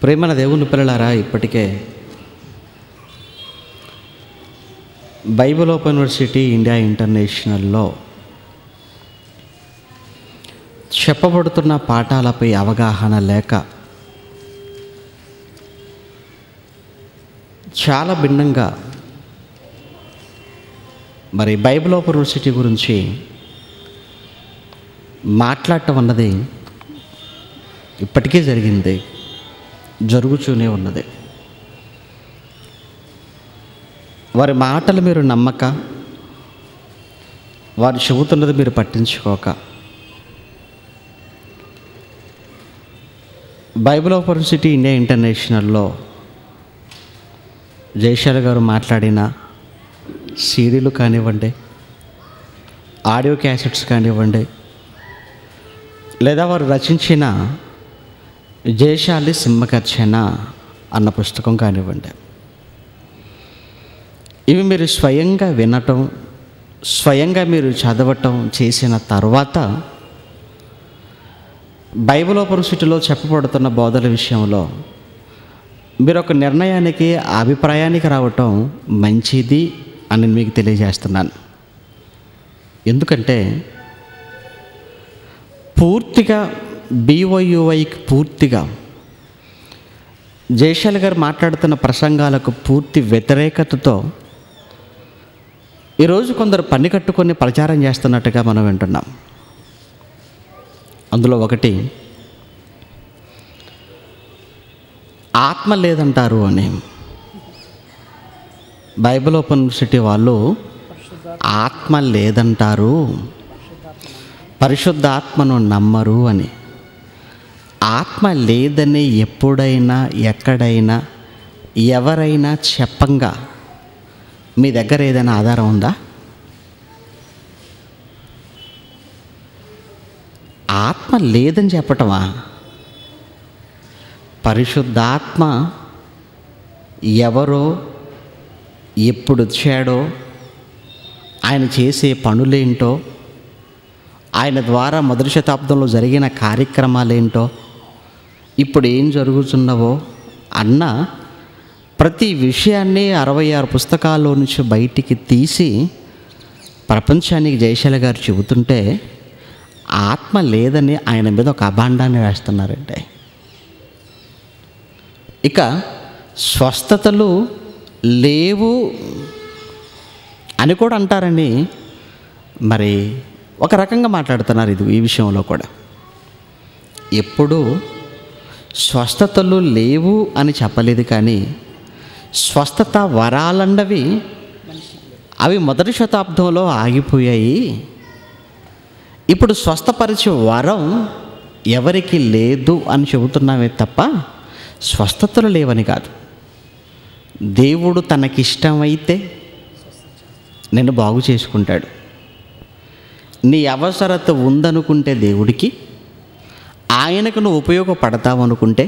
ప్రేమన దేవుని పిల్లలారా, ఇప్పటికే బైబిల్ ఓపెన్ యూనివర్సిటీ ఇండియా ఇంటర్నేషనల్లో చెప్పబడుతున్న పాఠాలపై అవగాహన లేక చాలా భిన్నంగా మరి బైబిల్ ఓపెన్ యూనివర్సిటీ గురించి మాట్లాడటం అన్నది ఇప్పటికే జరిగింది, జరుగుతూనే ఉన్నది. వారి మాటలు మీరు నమ్మక, వారు చెబుతున్నది మీరు పట్టించుకోక, బైబిల్ ఓపెన్ యూనివర్సిటీ ఇండియా ఇంటర్నేషనల్లో జయశాల గారు మాట్లాడిన సీడీలు కానివ్వండి, ఆడియో క్యాసెట్స్ కానివ్వండి, లేదా వారు రచించిన జయశాలి సింహగర్జన అన్న పుస్తకం కానివ్వండి, ఇవి మీరు స్వయంగా వినటం, స్వయంగా మీరు చదవటం చేసిన తర్వాత బైబిల్ ఓపెన్ యూనివర్సిటీలో చెప్పబడుతున్న బోధల విషయంలో మీరు ఒక నిర్ణయానికి, అభిప్రాయానికి రావటం మంచిది అని మీకు తెలియజేస్తున్నాను. ఎందుకంటే పూర్తిగా BOUIకి పూర్తిగా జయశాల గారు మాట్లాడుతున్న ప్రసంగాలకు పూర్తి వ్యతిరేకతతో ఈరోజు కొందరు పని కట్టుకొని ప్రచారం చేస్తున్నట్టుగా మనం వింటున్నాం. అందులో ఒకటి, ఆత్మ లేదంటారు అని. బైబిల్ ఓపెన్ యూనివర్సిటీ వాళ్ళు ఆత్మ లేదంటారు, పరిశుద్ధాత్మను నమ్మరు అని. ఆత్మ లేదని ఎప్పుడైనా ఎక్కడైనా ఎవరైనా చెప్పంగా మీ దగ్గర ఏదైనా ఆధారం ఉందా? ఆత్మ లేదని చెప్పటమా? పరిశుద్ధాత్మ ఎవరో, ఎప్పుడు వచ్చాడో, ఆయన చేసే పనులేంటో, ఆయన ద్వారా మొదటి శతాబ్దంలో జరిగిన కార్యక్రమాలేంటో, ఇప్పుడు ఏం జరుగుతున్నవో అన్న ప్రతి విషయాన్ని 66 పుస్తకాల్లో నుంచి బయటికి తీసి ప్రపంచానికి జయశాల గారు చెబుతుంటే ఆత్మ లేదని ఆయన మీద ఒక అభాండాన్ని వేస్తున్నారంటే. ఇక స్వస్థతలు లేవు అని కూడా అంటారని మరి ఒక రకంగా మాట్లాడుతున్నారు. ఈ విషయంలో కూడా ఎప్పుడూ స్వస్థతలు లేవు అని చెప్పలేదు, కానీ స్వస్థత వరాలన్నవి అవి మొదటి శతాబ్దంలో ఆగిపోయాయి. ఇప్పుడు స్వస్థపరిచే వరం ఎవరికి లేదు అని చెబుతున్నామే తప్ప స్వస్థతలు లేవని కాదు. దేవుడు తనకిష్టమైతే నిన్ను బాగు చేసుకుంటాడు. నీ అవసరత ఉందనుకుంటే దేవుడికి, ఆయనకు నువ్వు ఉపయోగపడతావు అనుకుంటే,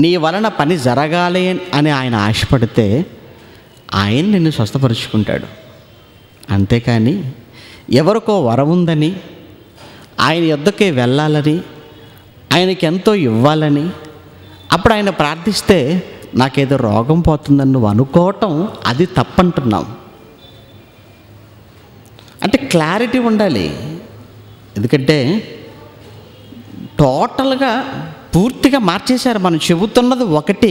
నీ వలన పని జరగాలి అని ఆయన ఆశపడితే ఆయన నిన్ను స్వస్థపరుచుకుంటాడు. అంతేకాని ఎవరికో వరం ఉందని, ఆయన యొద్దకే వెళ్ళాలని, ఆయనకి ఎంతో ఇవ్వాలని, అప్పుడు ఆయన ప్రార్థిస్తే నాకేదో రోగం పోతుందని నువ్వు అనుకోవటం అది తప్పంటున్నావు. అంటే క్లారిటీ ఉండాలి. ఎందుకంటే టోటల్గా పూర్తిగా మార్చేశారు. మనం చెబుతున్నది ఒకటి,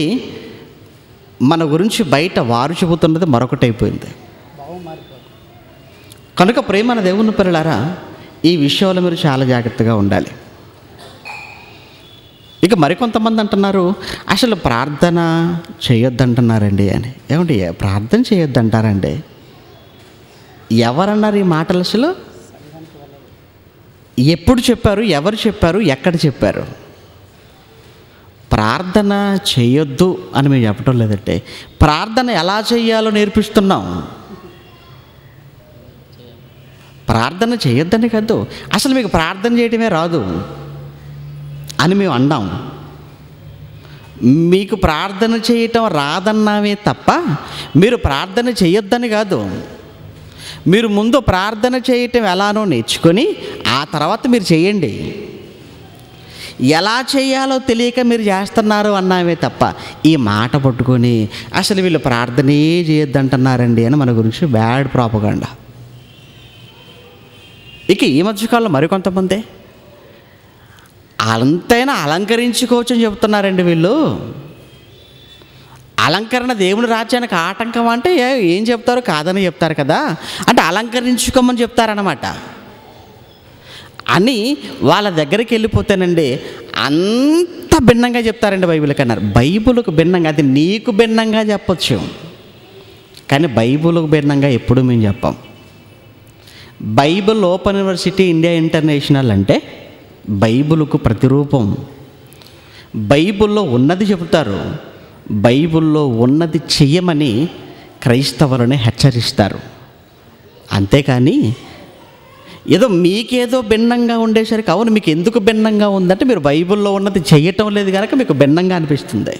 మన గురించి బయట వారు చెబుతున్నది మరొకటి అయిపోయింది. కనుక ప్రేమన దేవుని పిల్లలారా, ఈ విషయంలో మీరు చాలా జాగ్రత్తగా ఉండాలి. ఇక మరికొంతమంది అంటున్నారు, అసలు ప్రార్థన చేయొద్దంటున్నారండి అని. ఏమండి, ప్రార్థన చేయొద్దంటారండి? ఎవరన్నారు ఈ మాటలు? అసలు ఎప్పుడు చెప్పారు? ఎవరు చెప్పారు? ఎక్కడ చెప్పారు? ప్రార్థన చేయొద్దు అని మేము చెప్పడం లేదంటే ప్రార్థన ఎలా చేయాలో నేర్పిస్తున్నాం. ప్రార్థన చేయొద్దని కాదు, అసలు మీకు ప్రార్థన చేయడమే రాదు అని మేము అన్నాం. మీకు ప్రార్థన చేయటం రాదన్నామే తప్ప మీరు ప్రార్థన చేయొద్దని కాదు. మీరు ముందు ప్రార్థన చేయటం ఎలానో నేర్చుకొని ఆ తర్వాత మీరు చేయండి. ఎలా చేయాలో తెలియక మీరు చేస్తున్నారు అన్నామే తప్ప ఈ మాట పట్టుకొని అసలు వీళ్ళు ప్రార్థనే చేయొద్దంటున్నారండి అని మన గురించి బ్యాడ్ ప్రాపగాండా. ఇక ఈ మధ్యకాలంలో మరికొంతమంది అంతైనా అలంకరించుకోవచ్చు అని చెప్తున్నారండి వీళ్ళు. అలంకరణ దేవుని రాజ్యానికి ఆటంకం అంటే ఏం చెప్తారు, కాదని చెప్తారు కదా, అంటే అలంకరించుకోమని చెప్తారన్నమాట అని వాళ్ళ దగ్గరికి వెళ్ళిపోతేనండి అంత భిన్నంగా చెప్తారండి బైబిల్కి అన్నారు. బైబిల్కు భిన్నంగా, అది నీకు భిన్నంగా చెప్పచ్చు కానీ బైబిల్కు భిన్నంగా ఎప్పుడు మేము చెప్పాం. Bible open university India international అంటే బైబిల్కు ప్రతిరూపం. బైబిల్లో ఉన్నది చెబుతారు, బైబిల్లో ఉన్నది చెయ్యమని క్రైస్తవులను హెచ్చరిస్తారు. అంతేకాని ఏదో మీకేదో భిన్నంగా ఉండేసరికి అవును మీకు ఎందుకు భిన్నంగా ఉందంటే మీరు బైబిల్లో ఉన్నది చెయ్యటం లేదు కనుక మీకు భిన్నంగా అనిపిస్తుంది.